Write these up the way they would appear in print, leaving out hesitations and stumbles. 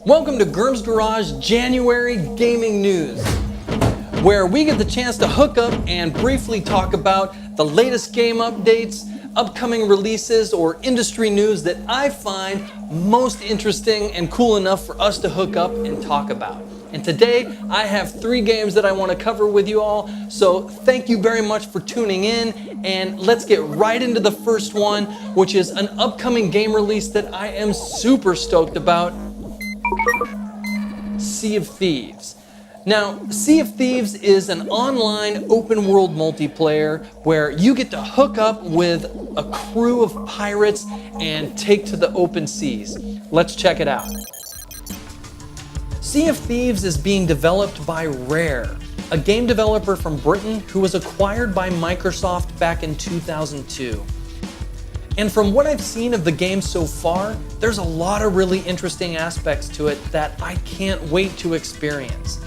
Welcome to Gurhm's Garage January Gaming News, where we get the chance to hook up and briefly talk about the latest game updates, upcoming releases, or industry news that I find most interesting and cool enough for us to hook up and talk about. And today, I have 3 games that I want to cover with you all, so thank you very much for tuning in, and let's get right into the first one, which is an upcoming game release that I am super stoked about: Sea of Thieves. Now, Sea of Thieves is an online open world multiplayer where you get to hook up with a crew of pirates and take to the open seas. Let's check it out. Sea of Thieves is being developed by Rare, a game developer from Britain who was acquired by Microsoft back in 2002. And from what I've seen of the game so far, there's a lot of really interesting aspects to it that I can't wait to experience.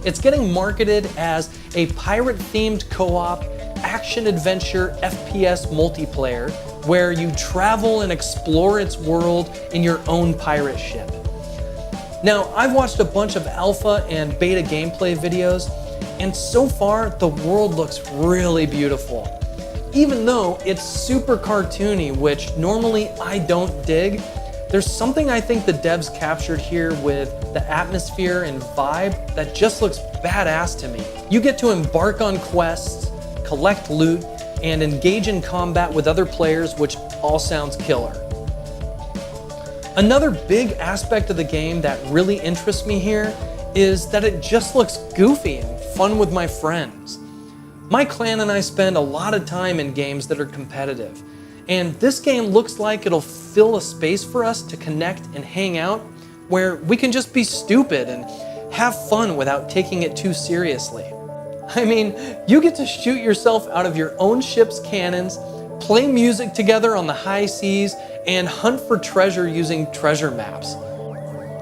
It's getting marketed as a pirate-themed co-op, action-adventure FPS multiplayer where you travel and explore its world in your own pirate ship. Now, I've watched a bunch of alpha and beta gameplay videos, and so far the world looks really beautiful. Even though it's super cartoony, which normally I don't dig, there's something I think the devs captured here with the atmosphere and vibe that just looks badass to me. You get to embark on quests, collect loot, and engage in combat with other players, which all sounds killer. Another big aspect of the game that really interests me here is that it just looks goofy and fun with my friends. My clan and I spend a lot of time in games that are competitive, and this game looks like it'll fill a space for us to connect and hang out where we can just be stupid and have fun without taking it too seriously. I mean, you get to shoot yourself out of your own ship's cannons, play music together on the high seas, and hunt for treasure using treasure maps.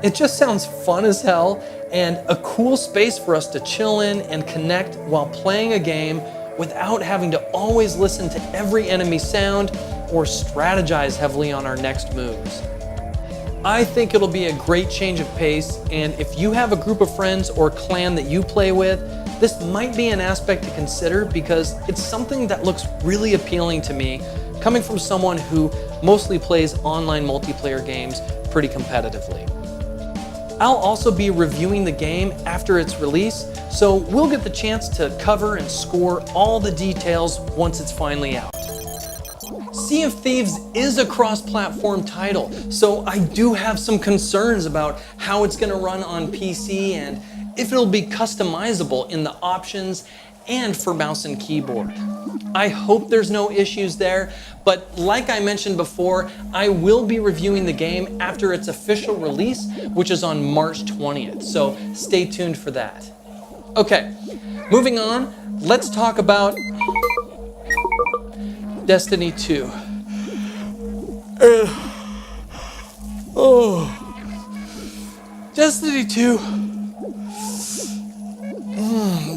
It just sounds fun as hell and a cool space for us to chill in and connect while playing a game without having to always listen to every enemy sound or strategize heavily on our next moves. I think it'll be a great change of pace, and if you have a group of friends or clan that you play with, this might be an aspect to consider because it's something that looks really appealing to me, coming from someone who mostly plays online multiplayer games pretty competitively. I'll also be reviewing the game after its release, so we'll get the chance to cover and score all the details once it's finally out. Sea of Thieves is a cross-platform title, so I do have some concerns about how it's going to run on PC and if it'll be customizable in the options and for mouse and keyboard. I hope there's no issues there, but like I mentioned before, I will be reviewing the game after its official release, which is on March 20th, so stay tuned for that. Okay, moving on, let's talk about Destiny 2. Destiny 2.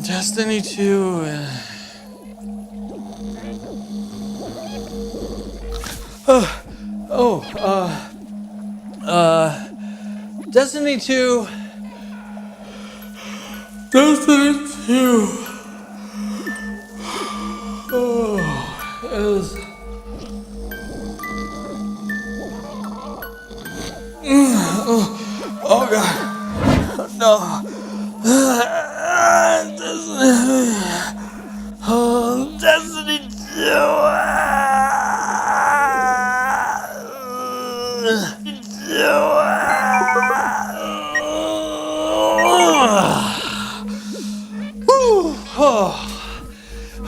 Destiny 2. Destiny 2. Destiny 2. Is. Oh God. No. Destiny 2.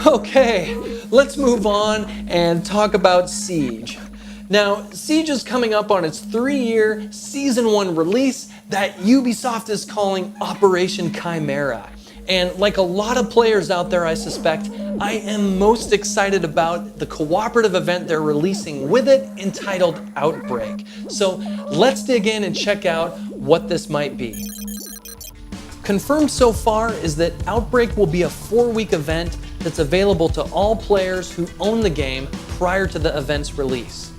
Okay, let's move on and talk about Siege. Now, Siege is coming up on its 3-year Season 1 release that Ubisoft is calling Operation Chimera. And like a lot of players out there, I suspect, I am most excited about the cooperative event they're releasing with it entitled Outbreak. So let's dig in and check out what this might be. Confirmed so far is that Outbreak will be a 4-week event that's available to all players who own the game prior to the event's release.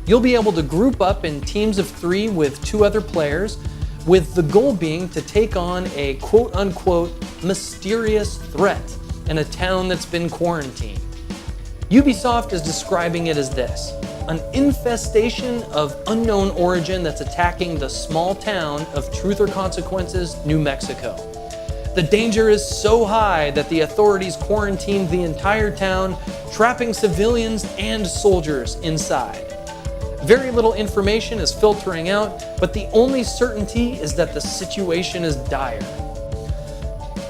You'll be able to group up in teams of 3 with 2 other players, with the goal being to take on a quote-unquote mysterious threat in a town that's been quarantined. Ubisoft is describing it as this: an infestation of unknown origin that's attacking the small town of Truth or Consequences, New Mexico. The danger is so high that the authorities quarantined the entire town, trapping civilians and soldiers inside. Very little information is filtering out, but the only certainty is that the situation is dire.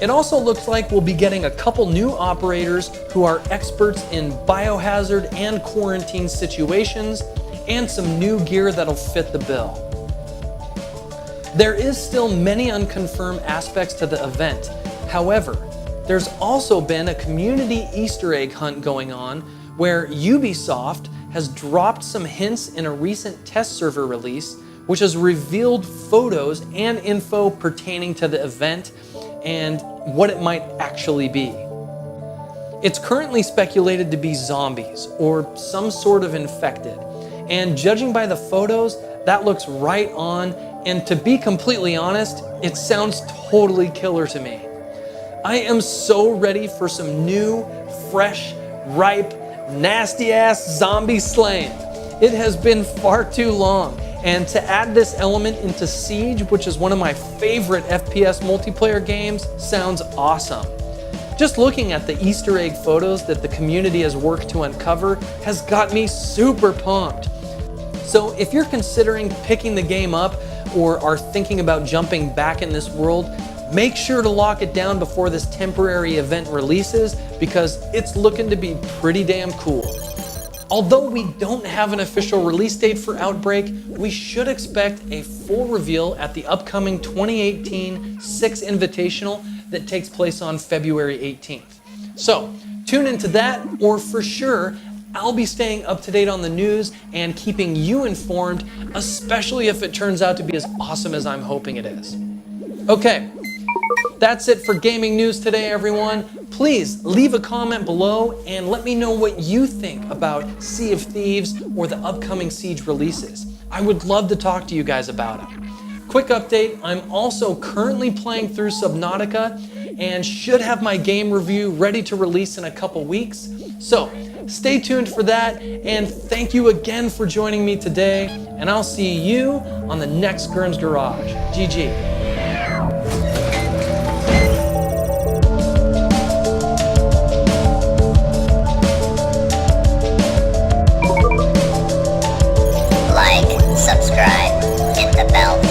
It also looks like we'll be getting a couple new operators who are experts in biohazard and quarantine situations, and some new gear that'll fit the bill. There is still many unconfirmed aspects to the event. However, there's also been a community Easter egg hunt going on where Ubisoft has dropped some hints in a recent test server release, which has revealed photos and info pertaining to the event and what it might actually be. It's currently speculated to be zombies or some sort of infected, and judging by the photos, that looks right on, and to be completely honest, it sounds totally killer to me. I am so ready for some new, fresh, ripe, nasty-ass zombie slaying. It has been far too long, and to add this element into Siege, which is one of my favorite FPS multiplayer games, sounds awesome. Just looking at the Easter egg photos that the community has worked to uncover has got me super pumped. So if you're considering picking the game up or are thinking about jumping back in this world, make sure to lock it down before this temporary event releases, because it's looking to be pretty damn cool. Although we don't have an official release date for Outbreak, we should expect a full reveal at the upcoming 2018 Six Invitational that takes place on February 18th. So tune into that, or for sure, I'll be staying up to date on the news and keeping you informed, especially if it turns out to be as awesome as I'm hoping it is. Okay, that's it for gaming news today, everyone. Please leave a comment below and let me know what you think about Sea of Thieves or the upcoming Siege releases. I would love to talk to you guys about them. Quick update, I'm also currently playing through Subnautica and should have my game review ready to release in a couple weeks. So stay tuned for that, and thank you again for joining me today, and I'll see you on the next Gurhm's Garage. GG. Subscribe, hit the bell